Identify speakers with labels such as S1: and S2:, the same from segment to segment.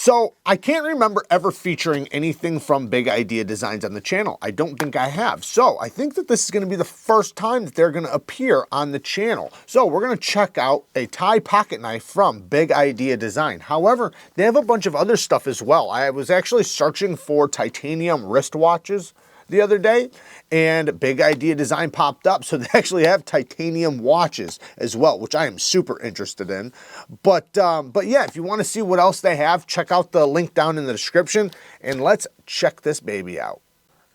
S1: So I can't remember ever featuring anything from Big Idea Designs on the channel. I don't think I have. So I think that this is going to be the first time that they're going to appear on the channel. So we're going to check out a Thai pocket knife from Big Idea Design. However, they have a bunch of other stuff as well. I was actually searching for titanium wristwatches the other day, and Big Idea Design popped up, so they actually have titanium watches as well, which I am super interested in. But yeah, if you want to see what else they have, check out the link down in the description, and let's check this baby out.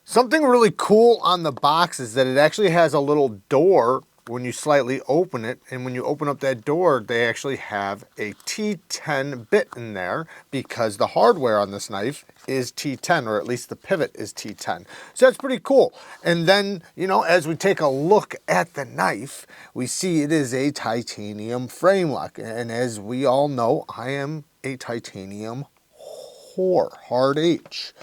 S1: Something really cool on the box is that it actually has a little door when you slightly open it, and when you open up that door, they actually have a T10 bit in there because the hardware on this knife is T10, or at least the pivot is T10. So that's pretty cool. And then, you know, as we take a look at the knife, we see it is a titanium frame lock. And as we all know, I am a titanium whore, hard H.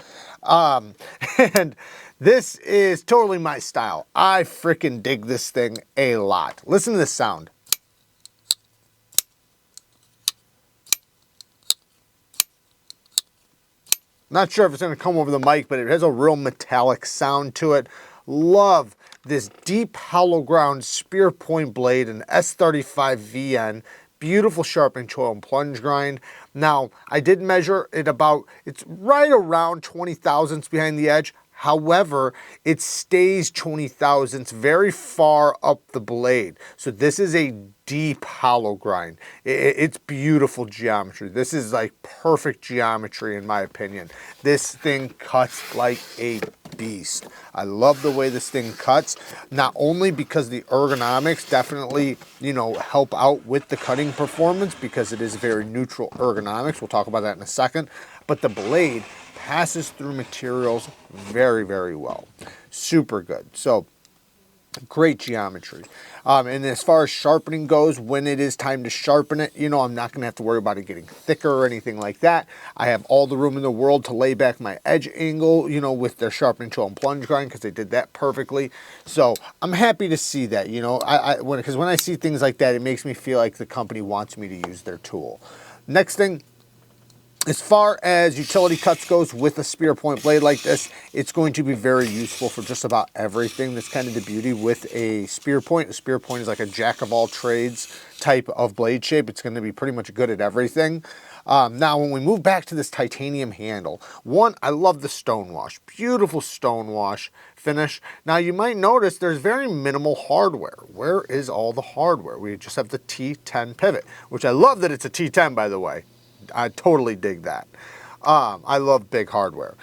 S1: And this is totally my style. I freaking dig this thing a lot. Listen to this sound. Not sure if it's going to come over the mic, but it has a real metallic sound to it. Love this deep hollow ground spear point blade and S35 VN. Beautiful sharpening choil and plunge grind. Now, I did measure it it's right around 20 thousandths behind the edge. However, it stays 20 thousandths very far up the blade. So this is a deep hollow grind. It's beautiful geometry. This is like perfect geometry in my opinion. This thing cuts like a beast. I love the way this thing cuts, not only because the ergonomics definitely, you know, help out with the cutting performance because it is very neutral ergonomics. We'll talk about that in a second, but the blade passes through materials very, very well. Super good. So great geometry. And as far as sharpening goes, when it is time to sharpen it, you know, I'm not going to have to worry about it getting thicker or anything like that. I have all the room in the world to lay back my edge angle, you know, with their sharpening tool and plunge grind, because they did that perfectly. So I'm happy to see that, you know, because when I see things like that, it makes me feel like the company wants me to use their tool. Next thing, as far as utility cuts goes with a spear point blade like this, it's going to be very useful for just about everything. That's kind of the beauty with a spear point. A spear point is like a jack of all trades type of blade shape. It's going to be pretty much good at everything. Now, when we move back to this titanium handle, one, I love the stonewash. Beautiful stonewash finish. Now, you might notice there's very minimal hardware. Where is all the hardware? We just have the T10 pivot, which I love that it's a T10, by the way. I totally dig that. I love big hardware.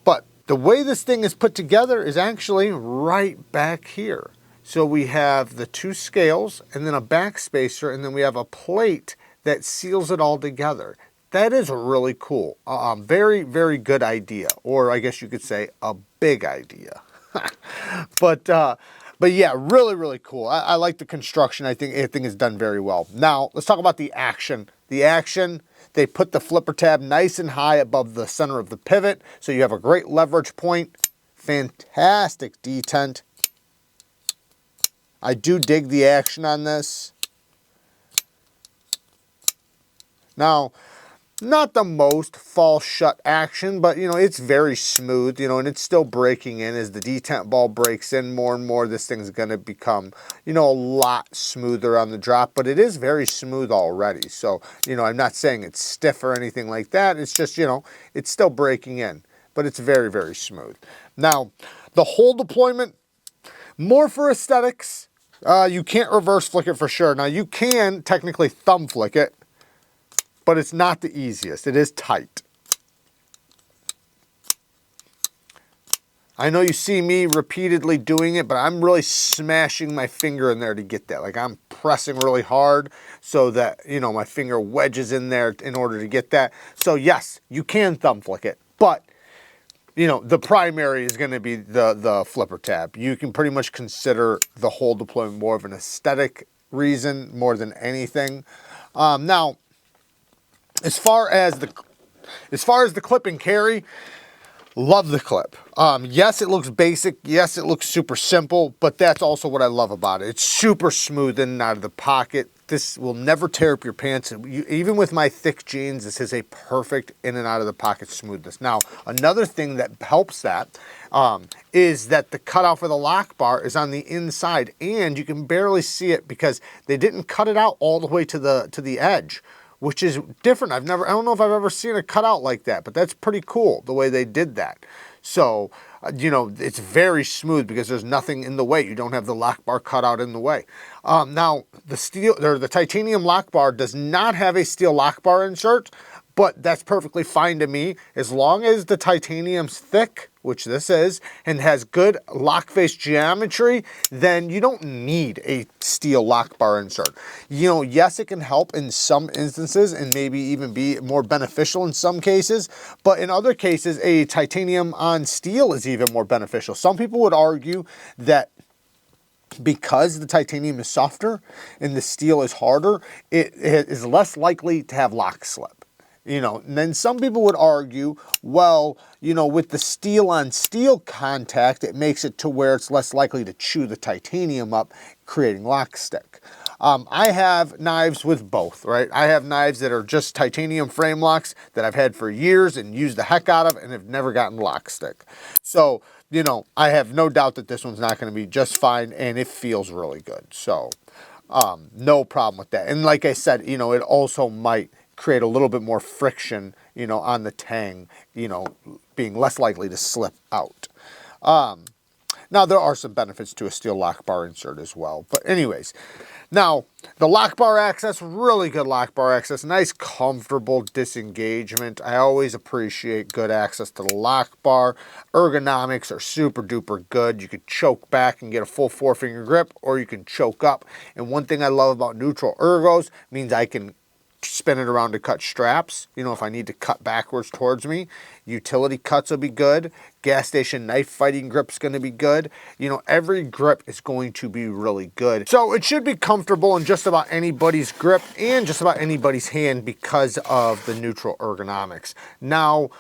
S1: But the way this thing is put together is actually right back here. So we have the two scales and then a back spacer, and then we have a plate that seals it all together. That is really cool. Very, very good idea. Or I guess you could say a big idea. But yeah, really, really cool. I like the construction. I think is done very well. Now, let's talk about the action. The action, they put the flipper tab nice and high above the center of the pivot, so you have a great leverage point. Fantastic detent. I do dig the action on this. Now, not the most fall shut action, but you know, it's very smooth, you know, and it's still breaking in. As the detent ball breaks in more and more, this thing's going to become, you know, a lot smoother on the drop, but it is very smooth already. So, you know, I'm not saying it's stiff or anything like that. It's just, you know, it's still breaking in, but it's very, very smooth. Now, the hole deployment, more for aesthetics. You can't reverse flick it for sure. Now, you can technically thumb flick it, but it's not the easiest. It is tight. I know you see me repeatedly doing it, but I'm really smashing my finger in there to get that. Like, I'm pressing really hard so that, you know, my finger wedges in there in order to get that. So yes, you can thumb flick it, but you know, the primary is going to be the flipper tab. You can pretty much consider the hole deployment more of an aesthetic reason more than anything. Now, as far as the clip and carry, love the clip. Yes, it looks basic. Yes, it looks super simple, but that's also what I love about it. It's super smooth in and out of the pocket. this will never tear up your pants. Even with my thick jeans, this is a perfect in and out of the pocket smoothness. Now, another thing that helps that is that the cutout for the lock bar is on the inside, and you can barely see it because they didn't cut it out all the way to the edge, which is different. I don't know if I've ever seen a cutout like that, but that's pretty cool the way they did that. So, you know, it's very smooth because there's nothing in the way. You don't have the lock bar cut out in the way. Now, the titanium lock bar does not have a steel lock bar insert, but that's perfectly fine to me. As long as the titanium's thick, which this is, and has good lock face geometry, then you don't need a steel lock bar insert. You know, yes, it can help in some instances and maybe even be more beneficial in some cases, but in other cases, a titanium on steel is even more beneficial. Some people would argue that because the titanium is softer and the steel is harder, it is less likely to have lock slip. You know, and then some people would argue, well, you know, with the steel on steel contact, it makes it to where it's less likely to chew the titanium up, creating lock stick. I have knives with both, right? I have knives that are just titanium frame locks that I've had for years and used the heck out of and have never gotten lock stick. So, you know, I have no doubt that this one's not going to be just fine, and it feels really good. So, no problem with that. And like I said, you know, it also might create a little bit more friction, you know, on the tang, you know, being less likely to slip out. Now, there are some benefits to a steel lock bar insert as well. But anyways, now, the lock bar access, really good lock bar access, nice comfortable disengagement. I always appreciate good access to the lock bar. Ergonomics are super duper good. You could choke back and get a full 4-finger grip, or you can choke up. And one thing I love about neutral ergos means I can spin it around to cut straps. You know, if I need to cut backwards towards me, utility cuts will be good. Gas station knife fighting grip's going to be good. You know, every grip is going to be really good. So it should be comfortable in just about anybody's grip and just about anybody's hand because of the neutral ergonomics. Now,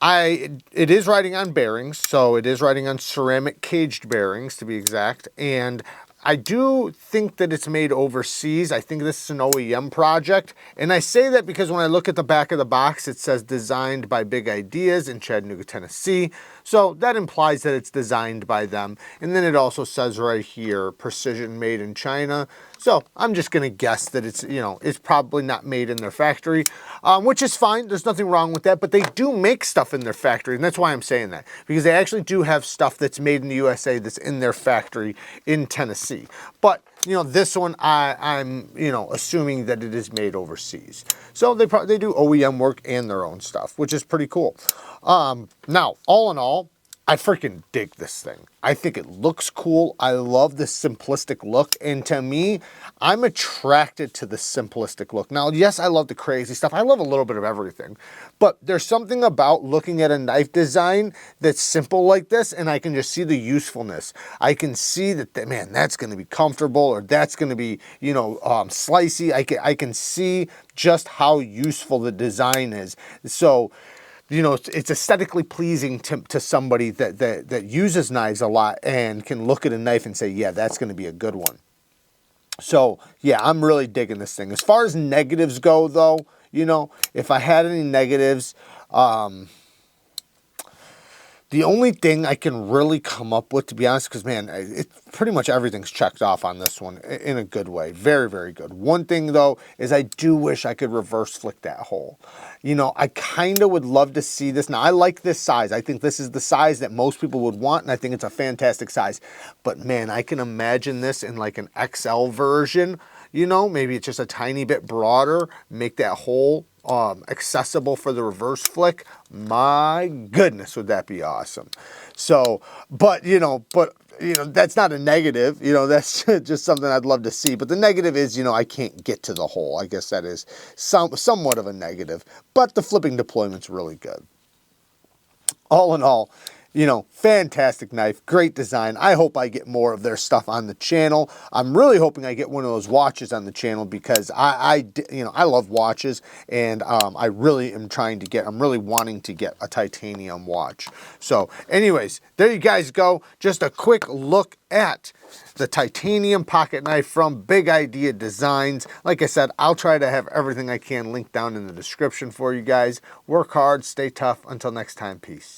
S1: it is riding on bearings, so it is riding on ceramic caged bearings to be exact, and I do think that it's made overseas. I think this is an OEM project. And I say that because when I look at the back of the box, it says designed by Big Ideas in Chattanooga, Tennessee. So that implies that it's designed by them. And then it also says right here, precision made in China. So I'm just going to guess that it's, you know, it's probably not made in their factory, which is fine. There's nothing wrong with that, but they do make stuff in their factory. And that's why I'm saying that, because they actually do have stuff that's made in the USA that's in their factory in Tennessee. But, you know, this one, I'm, you know, assuming that it is made overseas. So they do OEM work and their own stuff, which is pretty cool. Now, all in all, I freaking dig this thing. I think it looks cool. I love the simplistic look. And to me, I'm attracted to the simplistic look. Now, yes, I love the crazy stuff. I love a little bit of everything. But there's something about looking at a knife design that's simple like this, and I can just see the usefulness. I can see that, man, that's going to be comfortable, or that's going to be, you know, slicey. I can see just how useful the design is. So, you know, it's aesthetically pleasing to somebody that uses knives a lot and can look at a knife and say, yeah, that's going to be a good one. So, yeah, I'm really digging this thing. As far as negatives go, though, you know, if I had any negatives, the only thing I can really come up with, to be honest, because, man, pretty much everything's checked off on this one in a good way. Very, very good. One thing, though, is I do wish I could reverse flick that hole. You know, I kind of would love to see this. Now, I like this size. I think this is the size that most people would want, and I think it's a fantastic size. But, man, I can imagine this in, like, an XL version. You know, maybe it's just a tiny bit broader, make that hole accessible for the reverse flick. My goodness, would that be awesome. So, but you know, that's not a negative, you know, that's just something I'd love to see. But the negative is, you know, I can't get to the hole. I guess that is somewhat of a negative, but the flipping deployment's really good. All in all, you know, fantastic knife, great design. I hope I get more of their stuff on the channel. I'm really hoping I get one of those watches on the channel because you know, I love watches, and I really am trying to get, I'm really wanting to get a titanium watch. So anyways, there you guys go. Just a quick look at the titanium pocket knife from Big Idea Designs. Like I said, I'll try to have everything I can linked down in the description for you guys. Work hard, stay tough. Until next time, peace.